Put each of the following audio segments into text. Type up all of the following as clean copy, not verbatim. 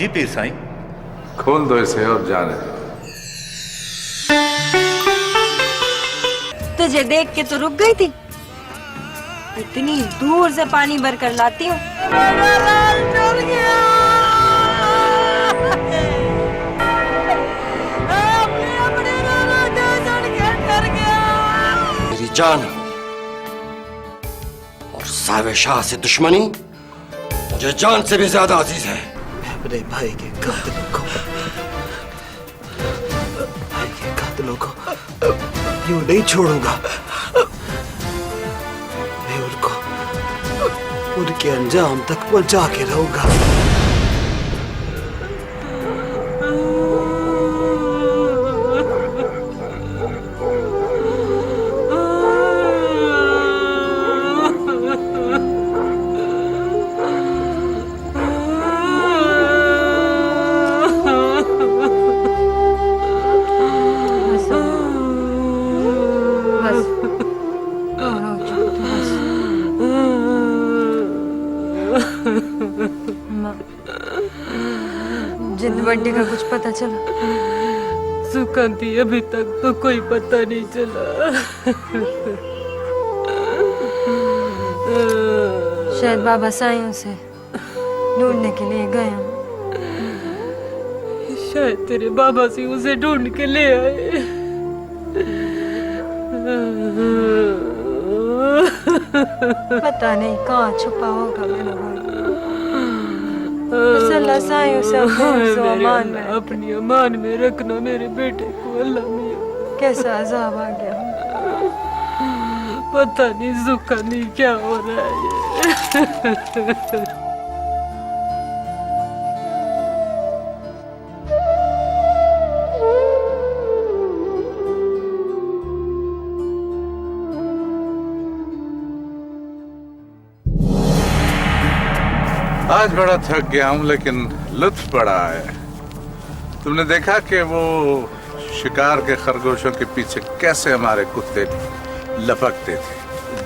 जी पीर साईं। खोल दो इसे और जाने दो। तुझे देख के तो रुक गई थी, इतनी दूर से पानी भर कर लाती हूँ। मेरी जान और सावे शाह से दुश्मनी मुझे जान से भी ज्यादा अजीज है। अपने भाई के कातिलों को यूं नहीं छोड़ूंगा। मैं उनको उनके अंजाम तक पहुंचा के रहूंगा। जिंद बड्डी का कुछ पता चला? सुकांती अभी तक तो कोई पता नहीं चला। शायद बाबा साईं उसे ढूंढने के लिए गए हों। शायद तेरे बाबा से उसे ढूंढ के ले आए। पता नहीं कहाँ छुपा होगा मेरा भाई। बस अल्लाह साईं उसे अमान में अपनी अमान में रखना मेरे बेटे को। अल्लाह मियां कैसा अजाब आ गया। पता नहीं सुकांती क्या हो रहा है। आज बड़ा थक गया हूँ लेकिन लुत्फ बड़ा है। तुमने देखा कि वो शिकार के खरगोशों के पीछे कैसे हमारे कुत्ते लपकते थे?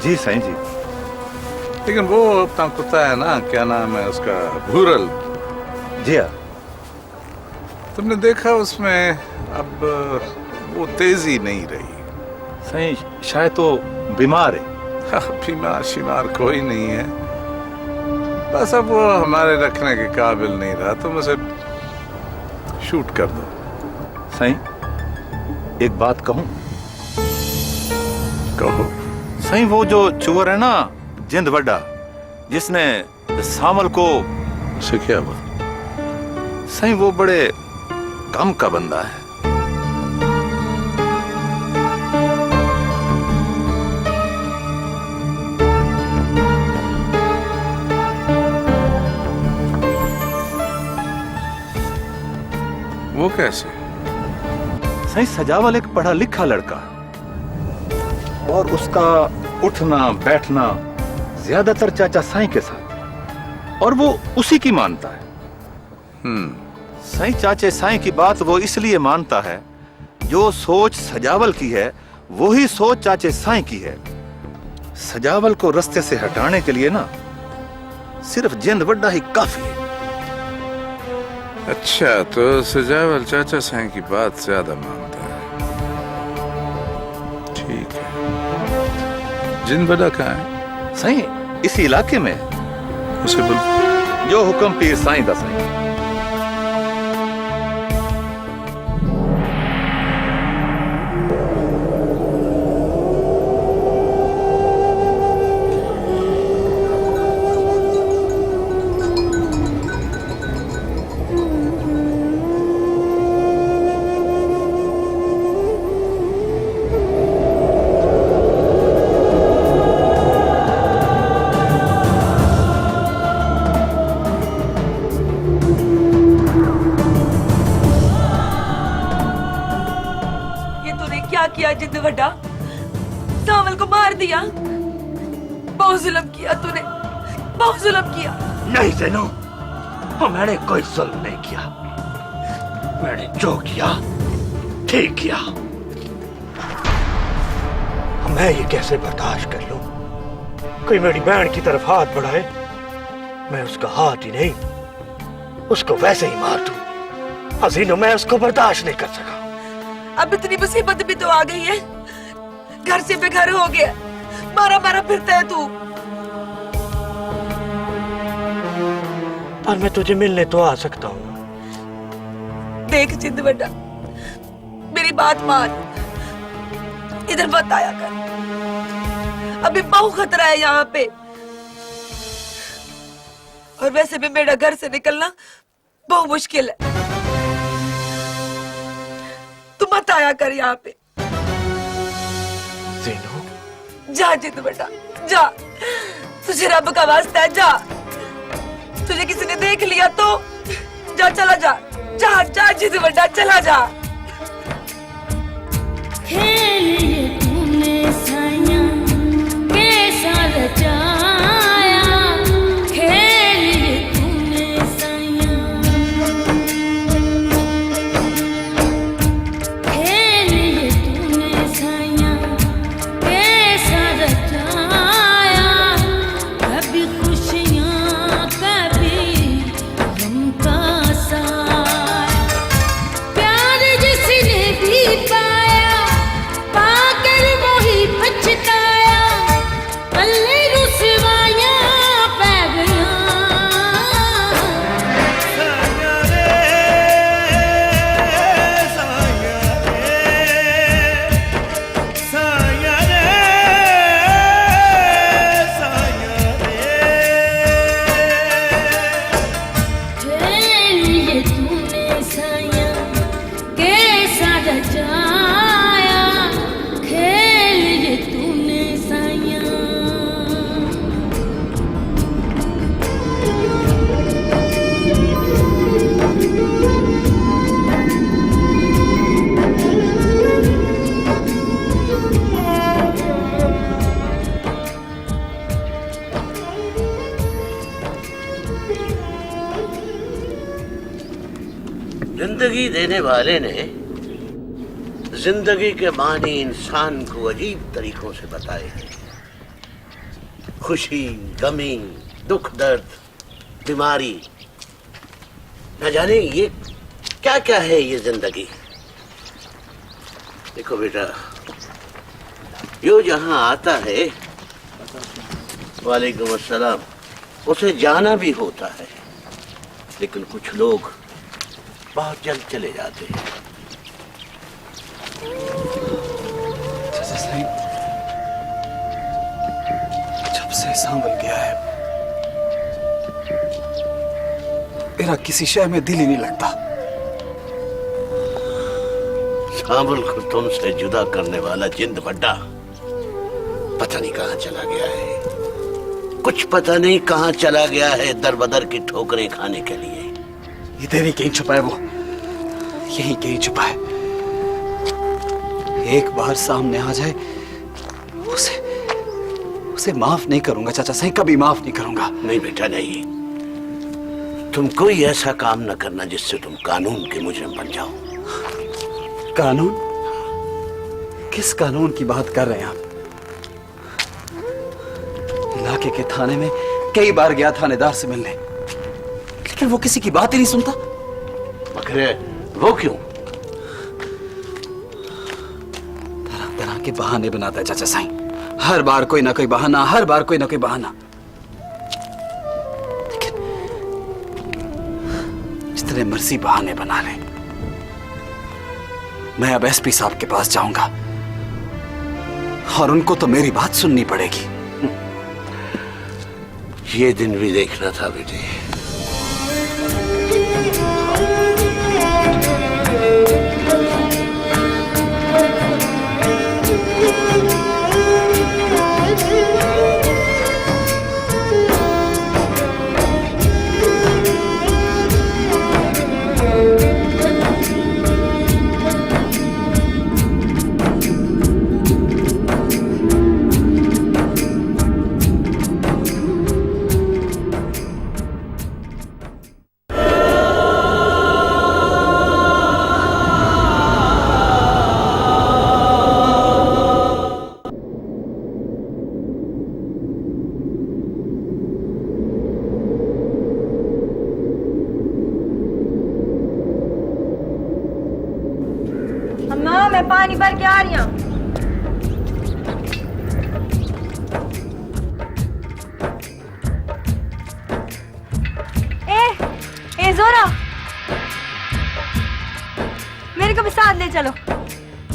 जी साईं जी। लेकिन वो अपना कुत्ता है ना, क्या नाम है उसका, भूरल। जी हाँ। तुमने देखा उसमें अब वो तेजी नहीं रही। साईं शायद तो बीमार है। बीमार शिमार कोई नहीं है, बस अब वो हमारे रखने के काबिल नहीं रहा। तुम उसे शूट कर दो। साईं एक बात कहूं? कहो। साईं वो जो चोर है ना जिंद बड्डा, जिसने सामल को, उसे क्या हुआ? साईं वो बड़े कम का बंदा है। वो कैसे? साईं सजावल एक पढ़ा लिखा लड़का और उसका उठना बैठना ज्यादातर चाचा साईं के साथ, और वो उसी की मानता है। साईं चाचे साईं की बात वो इसलिए मानता है, जो सोच सजावल की है वही सोच चाचे साईं की है। सजावल को रास्ते से हटाने के लिए ना सिर्फ जिंद बड्डा ही काफी है। अच्छा, तो सजावल चाचा साईं की बात ज्यादा मानता है। ठीक है। जिंद बड्डा कहाँ है? साईं इसी इलाके में। उसे बोल। जो हुक्म पीर साईं दा साईं। किया जिंद बड्डा, सावल को मार दिया। बहुत जुल्म किया तूने, बहुत जुल्म किया। नहीं ज़ैनू, मैंने कोई जुल्म नहीं किया। मैंने जो किया ठीक किया। मैं ये कैसे बर्दाश्त कर लूं? कोई मेरी बहन की तरफ हाथ बढ़ाए, मैं उसका हाथ ही नहीं उसको वैसे ही मार दूं। हसीनो, मैं उसको बर्दाश्त नहीं कर सका। अब इतनी मुसीबत भी तो आ गई है, घर से बेघर हो गया, मारा मारा फिरता है तू। पर मैं तुझे मिलने तो आ सकता हूँ। देख जिंद बेटा, मेरी बात मान, इधर मत आया कर, अभी बहुत खतरा है यहाँ पे। और वैसे भी मेरा घर से निकलना बहुत मुश्किल है, तू मत आया कर यहाँ पे। जीनू, जा जिद बेटा जा, तुझे रब का वास्ता है जा। तुझे किसी ने देख लिया तो जा, चला जा, जा जा जिद बेटा, चला जा। खेल ये तूने साया कैसा रचाया, खेल ये तूने साया, खेल ये तूने साया कैसा रचाया, कभी खुशियाँ कभी गम का साया, प्यार जिसने भी पाया पाकर वही पछताया, पल्ले रुसवाइयाँ पै गया। खेल ये तूने साया कैसा रचाया, खेल ये तूने साया। जिंदगी देने वाले ने जिंदगी के मानी इंसान को अजीब तरीकों से बताए हैं। खुशी, गमी, दुख, दर्द, बीमारी, न जाने ये क्या क्या है ये जिंदगी। देखो बेटा, यो जहां आता है, वालेकुम अस्सलाम, उसे जाना भी होता है, लेकिन कुछ लोग बहुत जल्द चले जाते हैं। जब से सांभल गया है, मेरा किसी शय में दिल ही नहीं लगता। सांभल को तुमसे जुदा करने वाला जिंद बड्डा पता नहीं कहाँ चला गया है। कुछ पता नहीं कहाँ चला गया है दर बदर की ठोकरें खाने के लिए। इधर ही कहीं छुपा है वो, यहीं कहीं छुपा है। एक बार सामने आ जाए, उसे माफ नहीं करूंगा चाचा साईं, कभी माफ नहीं करूंगा। नहीं बेटा नहीं, तुम कोई ऐसा काम न करना जिससे तुम कानून के मुजरिम बन जाओ। कानून? किस कानून की बात कर रहे हैं आप? इलाके के थाने में कई बार गया थानेदार से मिलने, लेकिन वो किसी की बात ही नहीं सुनता। मगर वो क्यों? तरह तरह के बहाने बनाता है चाचा साईं, हर बार कोई ना कोई बहाना, हर बार कोई ना कोई बहाना। लेकिन जितने मर्जी बहाने बना ले, मैं अब एसपी साहब के पास जाऊंगा और उनको तो मेरी बात सुननी पड़ेगी। ये दिन भी देखना था बेटे। मैं पानी भर के आ रही हूँ। ए जोरा, मेरे को भी साथ ले चलो,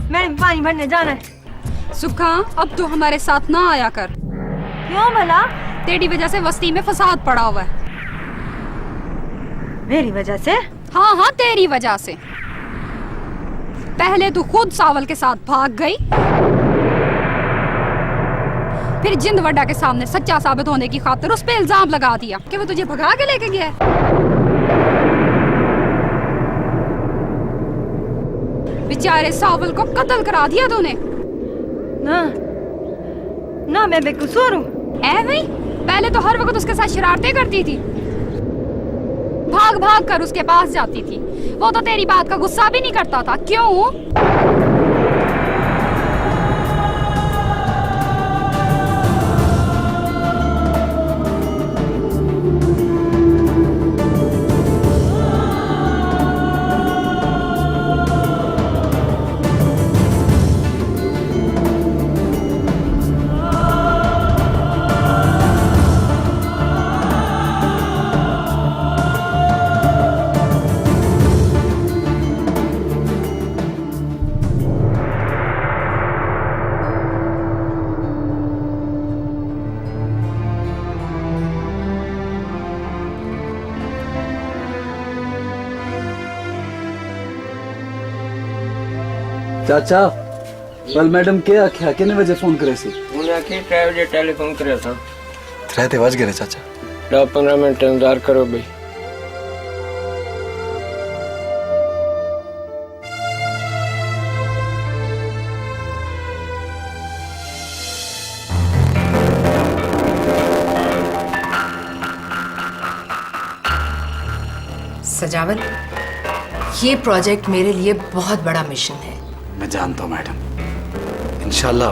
मैंने पानी भरने जाना है। सुखा, अब तो हमारे साथ ना आया कर। क्यों भला? तेरी वजह से बस्ती में फसाद पड़ा हुआ है। मेरी वजह से? हाँ हाँ, तेरी वजह से। पहले तू खुद सावल के साथ भाग गई, फिर जिंदवड्डा के सामने सच्चा साबित होने की खातिर उस पे इल्जाम लगा दिया कि वो तुझे भगा के लेके गया है। बेचारे सावल को कत्ल करा दिया तूने। ना ना, मैं बेकसूर हूँ। ऐ भाई, पहले तो हर वक्त उसके साथ शरारतें करती थी, भाग भाग कर उसके पास जाती थी। वो तो तेरी बात का गुस्सा भी नहीं करता था। क्यों? चाचा, कल मैडम के आख्या कितने बजे फोन करे सी? उन्हें आके 3 बजे टेलीफोन करे था। 3 बज गए चाचा। 10-15 मिनट इंतजार करो भाई। सजावल, ये प्रोजेक्ट मेरे लिए बहुत बड़ा मिशन है। मैं जानता हूँ मैडम, इंशाल्लाह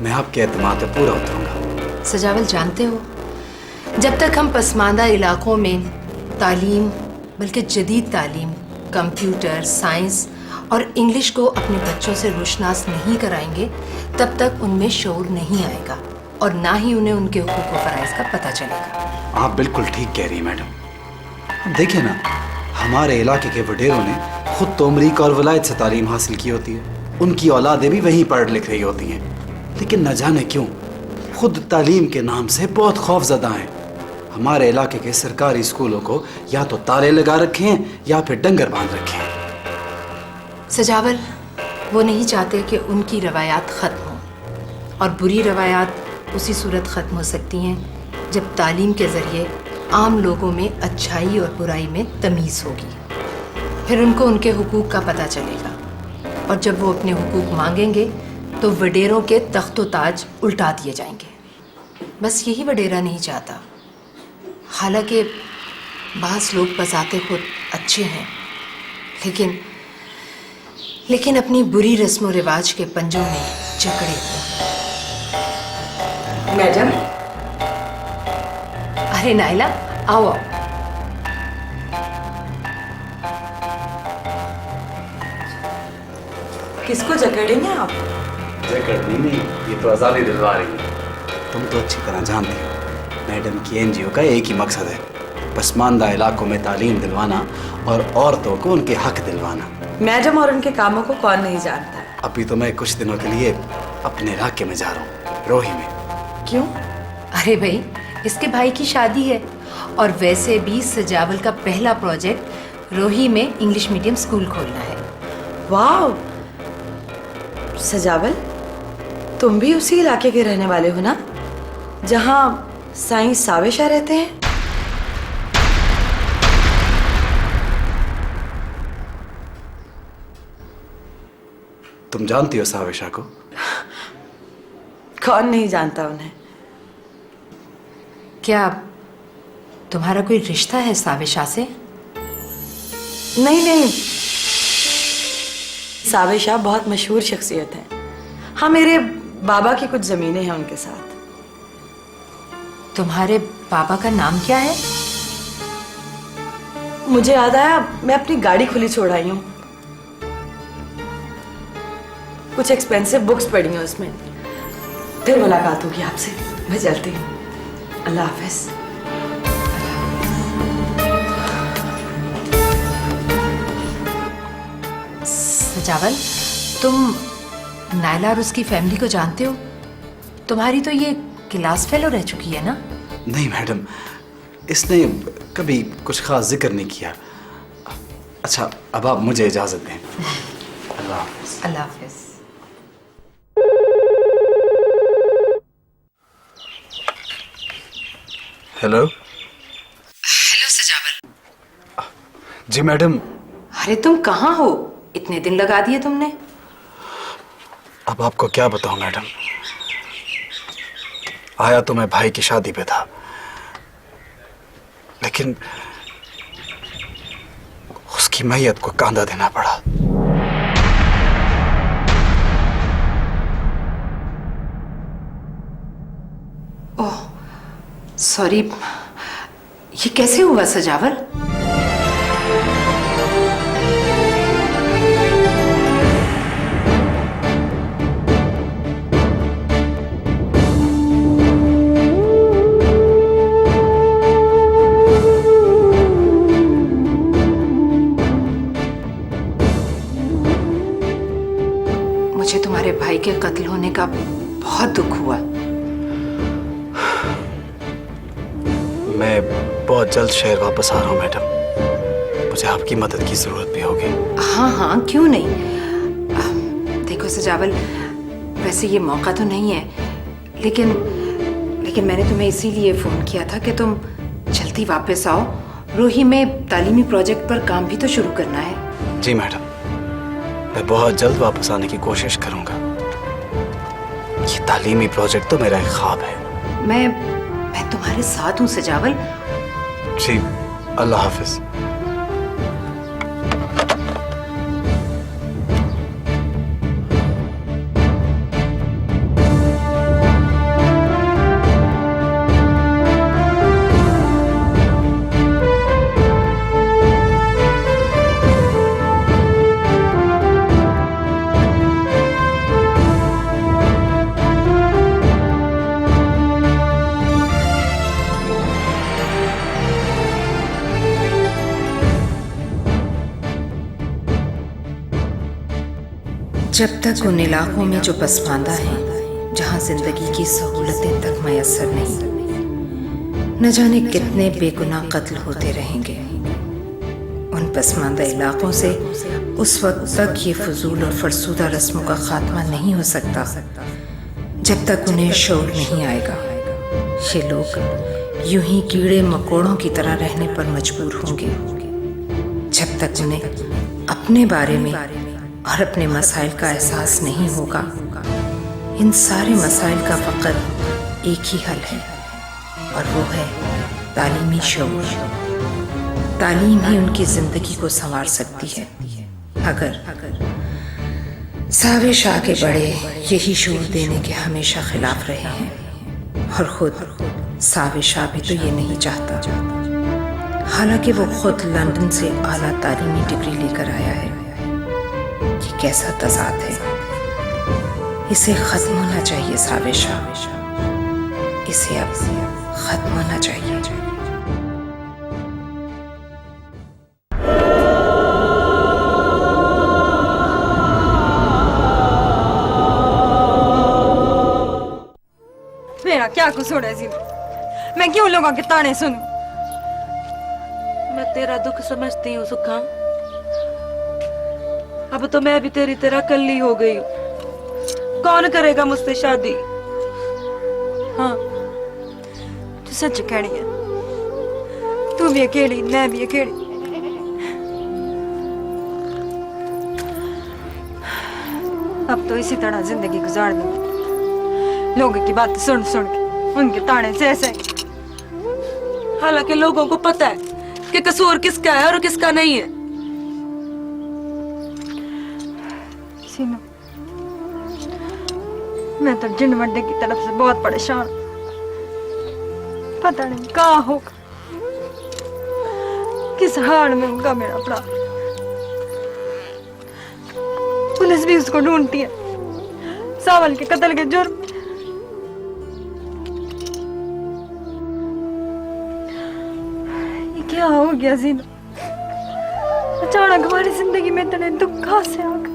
मैं आपके एतमाद पे पूरा उतरूंगा। सजावल, जानते हो, जब तक हम पसमानदा इलाकों में तालीम, बल्कि जदीद तालीम, कंप्यूटर, साइंस और इंग्लिश को अपने बच्चों से रोशनास नहीं कराएंगे, तब तक उनमें शऊर नहीं आएगा और ना ही उन्हें उनके हुकूक व फराइज़ का पता चलेगा। आप बिल्कुल ठीक कह रही हैं मैडम। देखिए ना, हमारे इलाके के वडेरों ने खुद तो अमरीका और वलायत से तालीम हासिल की होती है, उनकी औलादें भी वहीं पढ़ लिख रही होती हैं, लेकिन न जाने क्यों खुद तालीम के नाम से बहुत खौफजदा हैं। हमारे इलाके के सरकारी स्कूलों को या तो ताले लगा रखे हैं या फिर डंगर बांध रखे हैं। सजावल, वो नहीं चाहते कि उनकी रवायात ख़त्म हों, और बुरी रवायात उसी सूरत ख़त्म हो सकती हैं जब तालीम के ज़रिए आम लोगों में अच्छाई और बुराई में तमीज़ होगी। फिर उनको उनके हुकूक का पता चलेगा, और जब वो अपने हुकूक मांगेंगे तो वडेरों के तख्तो ताज उल्टा दिए जाएंगे। बस यही वडेरा नहीं चाहता। हालांकि बाज़ लोग बज़ाते खुद अच्छे हैं, लेकिन अपनी बुरी रस्म व रिवाज के पंजों में जकड़े हुए। मैडम, अरे नाइला, आओ। किसको जकड़ेंगे आप? जकड़नी नहीं, ये तो आज़ादी दिलवा रही है। तुम तो अच्छी तरह जानती हो मैडम की एनजीओ का एक ही मकसद है, पसमानदा इलाकों में तालीम दिलवाना और औरतों को उनके हक दिलवाना। मैडम और उनके कामों को कौन नहीं जानता है। अभी तो मैं कुछ दिनों के लिए अपने इलाके में जा रहा हूँ, रोही में। क्यों? अरे भाई, इसके भाई की शादी है, और वैसे भी सजावल का पहला प्रोजेक्ट रोही में इंग्लिश मीडियम स्कूल खोलना है। वाह सजावल, तुम भी उसी इलाके के रहने वाले हो ना, जहाँ साईं सावे शाह रहते हैं? तुम जानती हो सावे शाह को? कौन नहीं जानता उन्हें। क्या तुम्हारा कोई रिश्ता है सावे शाह से? नहीं, सावे शाह बहुत मशहूर शख्सियत है। हाँ, मेरे बाबा की कुछ जमीनें हैं उनके साथ। तुम्हारे बाबा का नाम क्या है? मुझे याद आया, मैं अपनी गाड़ी खुली छोड़ आई हूँ। कुछ एक्सपेंसिव बुक्स पढ़ी हैं उसमें। फिर मुलाकात होगी आपसे, मैं चलती हूँ। अल्लाह हाफिज। सजावल, तुम नायला और उसकी फैमिली को जानते हो? तुम्हारी तो ये क्लास फेलो रह चुकी है ना? नहीं मैडम, इसने कभी कुछ खास जिक्र नहीं किया। अच्छा, अब आप मुझे इजाज़त दें। अल्लाह हाफिज़। अल्लाह हाफिज़। हेलो। हेलो सजावल। जी मैडम। अरे तुम कहाँ हो? इतने दिन लगा दिए तुमने। अब आपको क्या बताऊं मैडम, आया तो मैं भाई की शादी पे था, लेकिन उसकी मैयत को कांधा देना पड़ा। ओह सॉरी, ये कैसे हुआ सजावल? मुझे तुम्हारे भाई के कत्ल होने का बहुत दुख हुआ। मैं बहुत जल्द शहर वापस आ रहा हूँ मैडम, मुझे आपकी मदद की जरूरत भी होगी। हाँ हाँ, क्यों नहीं। देखो सजावल, वैसे ये मौका तो नहीं है, लेकिन मैंने तुम्हें इसीलिए फ़ोन किया था कि तुम जल्दी वापस आओ। रोही में तालीमी प्रोजेक्ट पर काम भी तो शुरू करना है। जी मैडम, मैं बहुत जल्द वापस आने की कोशिश करूंगा। ये तालीमी प्रोजेक्ट तो मेरा एक ख्वाब है। मैं तुम्हारे साथ हूँ सजावल। जी, अल्लाह हाफिज। जब तक उन इलाकों में जो पसमानदा हैं, जहाँ जिंदगी की सहूलतें तक मैसर नहीं, न जाने कितने बेगुनाह कत्ल होते रहेंगे। उन पसमानदा इलाकों से उस वक्त तक ये फजूल और फरसूदा रस्मों का खात्मा नहीं हो सकता जब तक उन्हें शऊर नहीं आएगा। ये लोग यूं ही कीड़े मकोड़ों की तरह रहने पर मजबूर होंगे जब तक उन्हें अपने बारे में और अपने मसाइल का एहसास नहीं होगा। इन सारे मसाइल का फ़कत एक ही हल है, और वो है तालीमी शऊर। तालीम ही उनकी ज़िंदगी को संवार सकती है। अगर सावे शाह के बड़े यही शऊर देने के हमेशा खिलाफ रहे हैं, और खुद सावे शाह भी तो ये नहीं चाहता। हालांकि वो खुद लंदन से आला तालीमी डिग्री लेकर आया है। ये कैसा तज़ाद है, इसे खत्म होना चाहिए सावे शाह, इसे अब खत्म होना चाहिए। मेरा क्या कसूर है जी? मैं क्यों लोगों के ताने सुनूं? मैं तेरा दुख समझती हूँ सुखा। अब तो मैं भी तेरी तरह कल्ली हो गई हूँ। कौन करेगा मुझसे शादी? हाँ, तू सच कहनी है। तू भी अकेली, मैं भी अकेली। अब तो इसी तरह जिंदगी गुजार दूंगी, लोगों की बातें सुन सुन के, उनके ताने सह सह। हालांकि लोगों को पता है कि कसूर किसका है और किसका नहीं है। सीनो, मैं तो जिन वड्डे की तरफ से बहुत परेशान, पता नहीं कहाँ होगा, किस हाल में होगा मेरा भरा। पुलिस भी उसको ढूंढती है, सावल के कत्ल के जुर्म में। ये क्या हो गया जीना? अचानक हमारी जिंदगी में इतने दुख कहाँ से आ गए?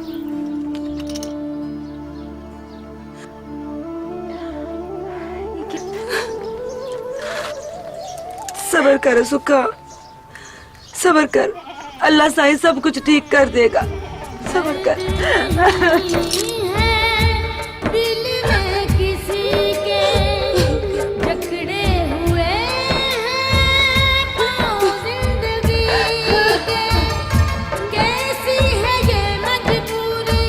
सबर कर सुखा, सबर कर, अल्लाह साईं सब कुछ ठीक कर देगा। सबर कर। दिल में किसी के जकड़े हुए हैं तो जिंदगी के, कैसी है ये मजबूरी,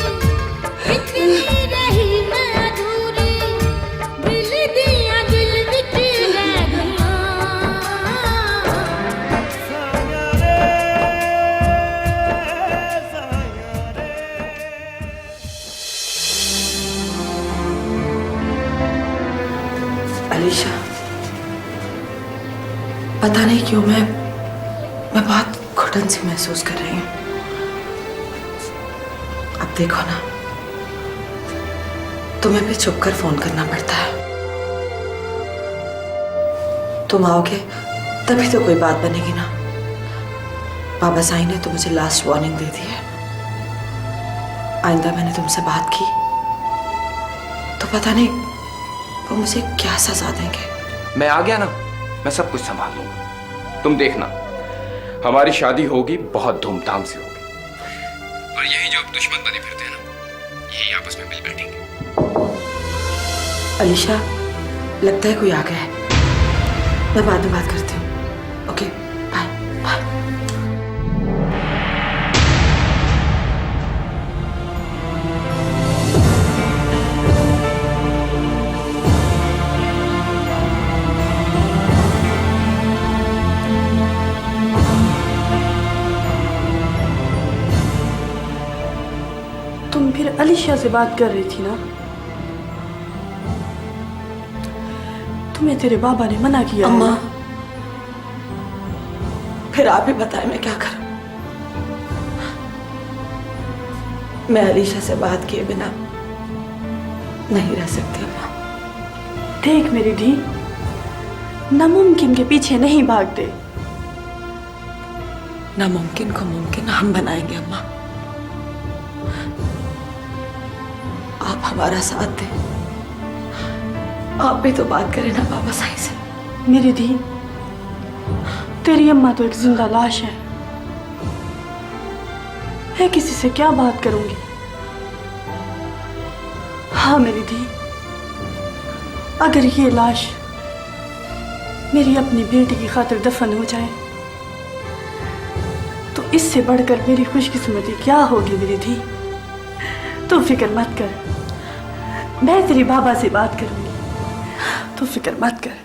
इतनी रही मैं अधूरी, दिल दिया दिल विच रह गया। अलीशा, पता नहीं क्यों मैं बहुत घुटन सी महसूस कर रही हूँ। अब देखो ना, तुम्हें भी छुप कर फोन करना पड़ता है। तुम आओगे तभी तो कोई बात बनेगी ना। बाबा साईं ने तो मुझे लास्ट वार्निंग दे दी है। आइंदा मैंने तुमसे बात की तो पता नहीं वो मुझे क्या सजा देंगे। मैं आ गया ना, मैं सब कुछ संभाल लूंगा। तुम देखना, हमारी शादी होगी, बहुत धूमधाम से होगी। और यही जो अब दुश्मन बने फिरते हैं ना, यही आपस में मिल बैठेंगे। अलीशा, लगता है कोई आ गया है। मैं बाद में बात करती हूँ। Okay, bye bye. तुम फिर अलीशा से बात कर रही थी ना? तुम्हें तेरे बाबा ने मना किया है अम्मा, ना? फिर आप ही बताएं मैं क्या करूं। मैं अलीशा से बात किए बिना नहीं रह सकती अम्मा। देख मेरी धी, नामुमकिन के पीछे नहीं भागते। नामुमकिन को मुमकिन हम बनाएंगे अम्मा। आप हमारा साथ दें। आप भी तो बात करें ना बाबा साईं से। मेरी धी, तेरी अम्मा तो एक जिंदा लाश है। मैं किसी से क्या बात करूंगी? हाँ मेरी धी, अगर ये लाश मेरी अपनी बेटी की खातिर दफन हो जाए तो इससे बढ़कर मेरी खुशकिस्मती क्या होगी मेरी धी? तू फिक्र मत कर, मैं तेरी बाबा से बात करूंगी। तू फिक्र मत कर।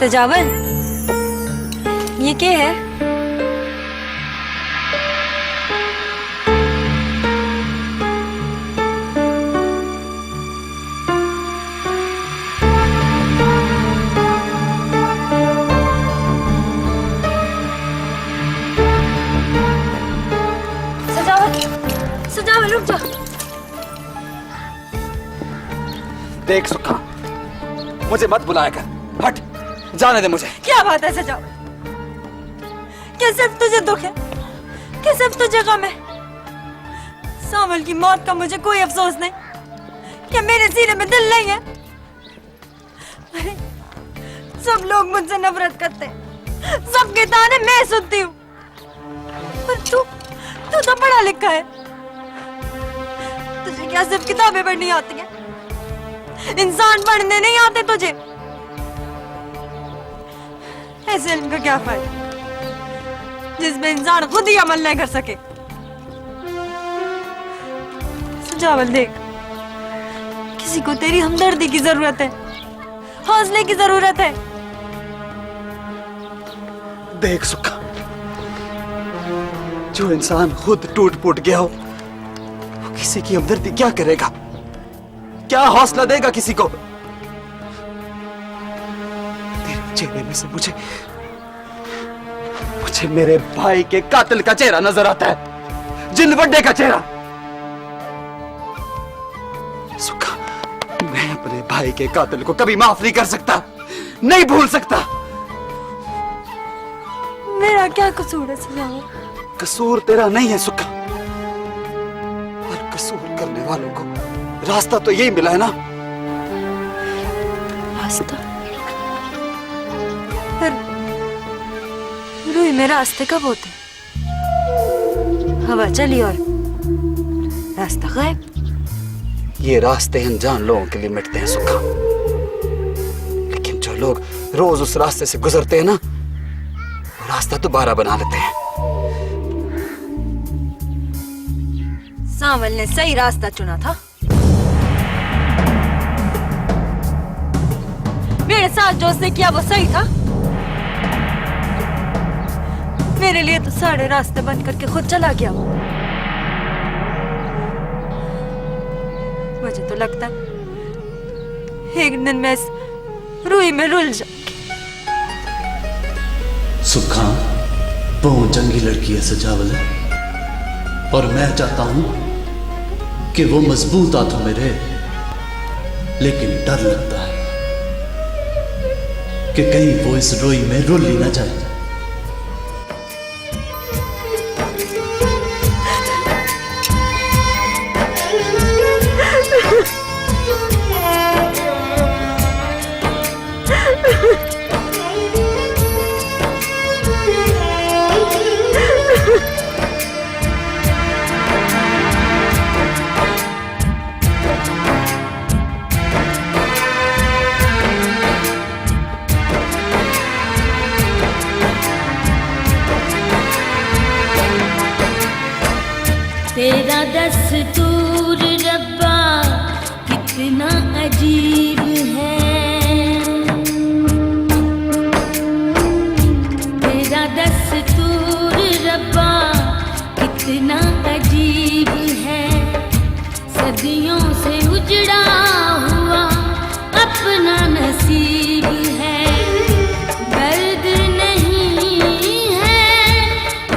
सजावल, ये क्या है? सजावल, सजावल रुक जा। देख सुखा, मुझे मत बुलाया कर, हट, जाने दे मुझे। क्या बात है सजावल? क्या सिर्फ तुझे दुख है? क्या सिर्फ तुझे गम है? सावल की मौत का मुझे कोई अफसोस नहीं। क्या मेरे सीने में दिल नहीं है? अरे, सब लोग मुझसे नफरत करते हैं, सबके ताने मैं सुनती हूँ। पर तू तो पढ़ा लिखा है। तुझे क्या सिर्फ किताबें पढ़नी आती हैं? इंसान पढ़ने नहीं आते तुझे? ऐसे इल्म का क्या फायदा जिसमें इंसान खुद ही अमल नहीं कर सके? सजावल देख, किसी को तेरी हमदर्दी की जरूरत है, हौसले की जरूरत है। देख सुखा, जो इंसान खुद टूट फूट गया हो वो किसी की हमदर्दी क्या करेगा, क्या हौसला देगा किसी को। तेरे चेहरे में से मुझे मेरे भाई के कातिल का चेहरा नजर आता है, जिन वड्डे का चेहरा। सुखा, मैं अपने भाई के कातिल को कभी माफ नहीं कर सकता, नहीं भूल सकता। मेरा क्या कसूर है सजावल? कसूर तेरा नहीं है सुखा, और कसूर करने वालों को रास्ता तो यही मिला है ना। रास्ता? रूही में रास्ते कब होते? हवा चली और रास्ता गायब। ये रास्ते अनजान लोगों के लिए मिटते हैं सुखा, लेकिन जो लोग रोज उस रास्ते से गुजरते हैं ना, वो रास्ता दोबारा बना लेते हैं। सांवल ने सही रास्ता चुना था। मेरे साथ जो उसने किया वो सही था। मेरे लिए तो सारे रास्ते बंद करके खुद चला गया। मुझे तो लगता है एक दिन मैं इस रूही में रुल जाऊंगी। सुखा, वो जंगी लड़की है सजावल, और मैं चाहता हूं कि वो मजबूत हाथों में रहे, लेकिन डर लगता है कि कहीं वो इस रोई में रुल ही ना जाए। तेरा दस्तूर रब्बा कितना अजीब है, तेरा दस्तूर रब्बा कितना अजीब है। सदियों से उजड़ा हुआ अपना नसीब है। दर्द नहीं है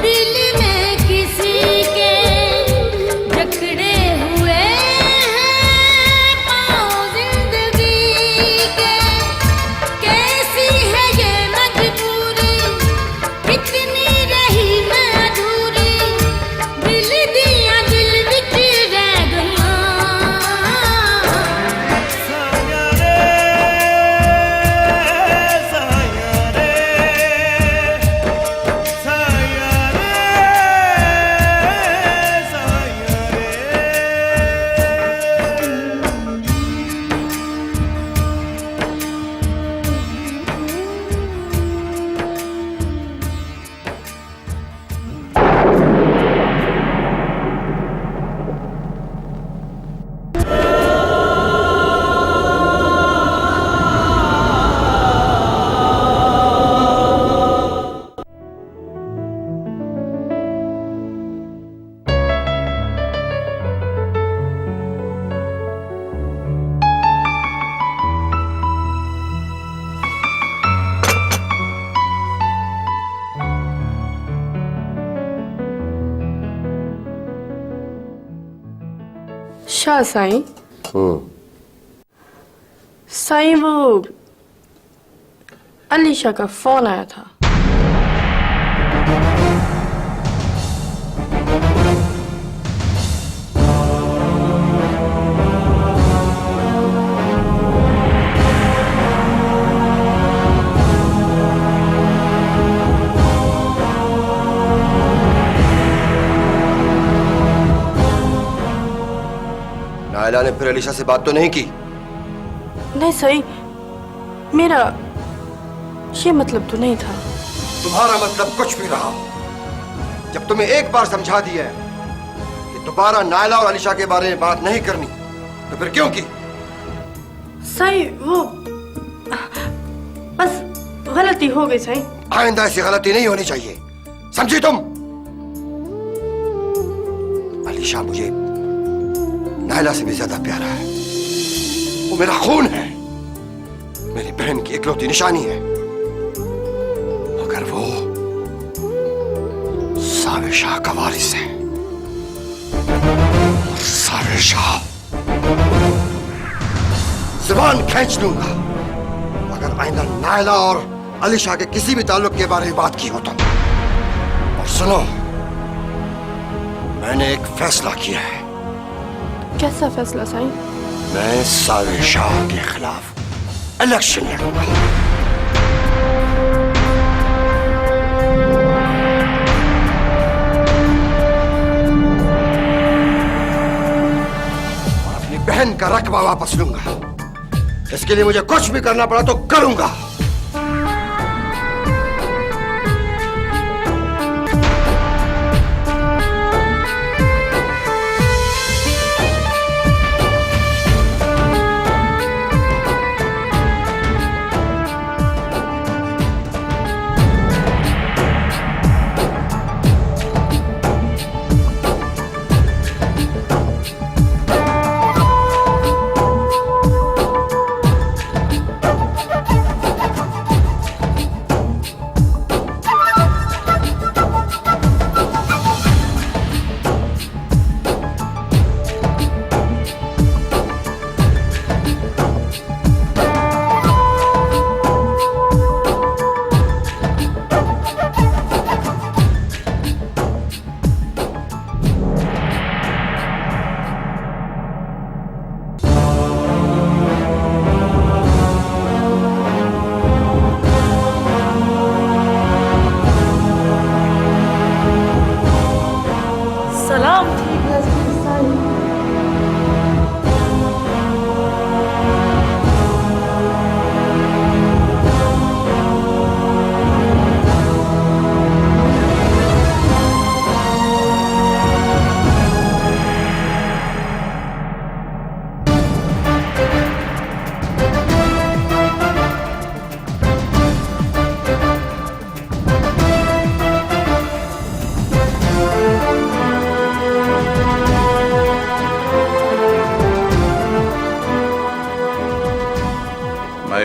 दिल में किसी के, जकड़े हुए हैं पाँव जिंदगी के। कैसी है ये मजबूरी, कितनी रही मैं अधूरी, दिल दिया दिल विच रह गया। शाह साईं, साईं वो अलीशा का फोन आया था। नायला ने फिर अलीशा से बात तो नहीं की? नहीं सही, मेरा ये मतलब तो नहीं था। तुम्हारा मतलब कुछ भी रहा, जब तुम्हें एक बार समझा दिया है कि दोबारा नायला और अलीशा के बारे में बात नहीं करनी, तो फिर क्यों की? सही वो बस गलती हो गई सही। आइंदा ऐसी गलती नहीं होनी चाहिए, समझी तुम? अलीशा मुझे नायला से भी ज्यादा प्यारा है। वो मेरा खून है, मेरी बहन की इकलौती निशानी है। मगर वो साबिर शाह का वारिस है। साबिर शाह जुबान खींच लूंगा अगर आइंदा नायला और अलीशा के किसी भी ताल्लुक के बारे में बात की हो तो। और सुनो, मैंने एक फैसला किया है। कैसा फैसला साईं? मैं साबिर शाह के खिलाफ इलेक्शन लड़ूंगा। और अपनी बहन का रकबा वापस लूंगा। इसके लिए मुझे कुछ भी करना पड़ा तो करूंगा।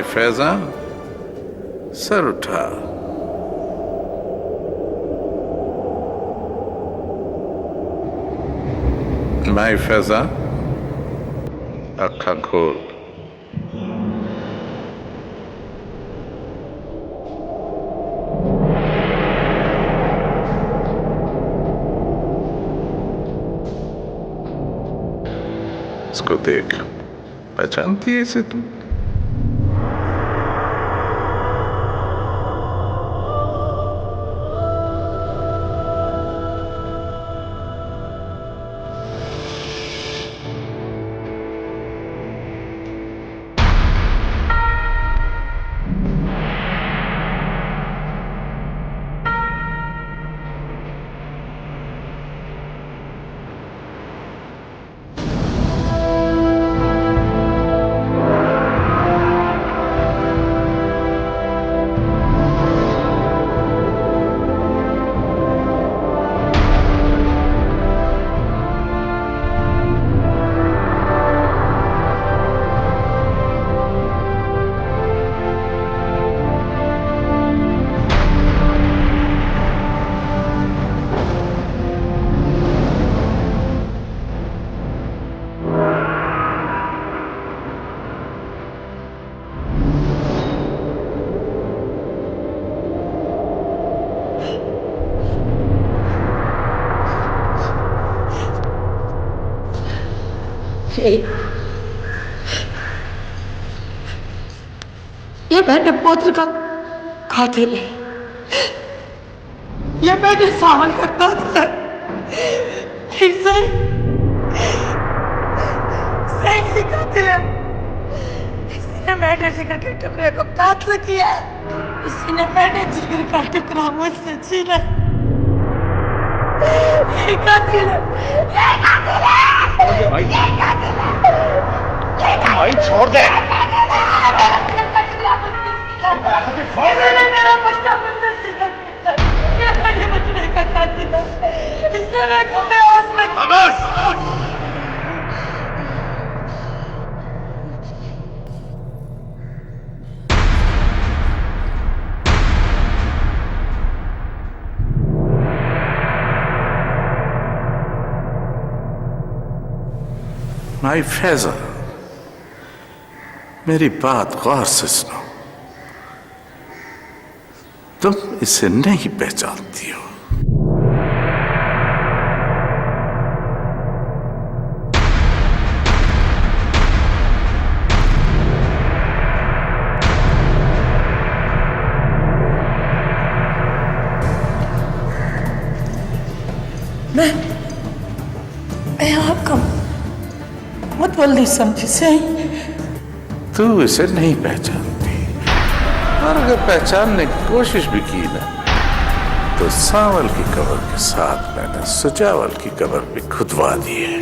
फैजा, सर उठा। माई फैजा, अखा खोल। इसको देख, पहचानती है इसे तू? ये मेरे पुत्र का कातिल है। ये मेरे सावन का कातिल है। सही कातिल है। इसने मेरे जिगर के टुकड़े को कातिल किया। इसने मेरे जिगर का टुकड़ा मुझसे छीना। ये कातिल है, ये कातिल है, भाई ये कातिल है, भाई छोड़ दे। इसने मेरा बच्चा बंदर से काटा, ये मेरे बच्चे का कातिल है, इसने मेरे को बेहोश में खामोश। माई फैजल, मेरी बात गौर से सुनो। तुम इसे नहीं पहचानती हो। मैं आपका मतवल्ली समझी सही। तू इसे नहीं पहचानती, और अगर पहचानने की कोशिश भी की ना, तो सांवल की कब्र के साथ मैंने सुजावल की कब्र भी खुदवा दी है।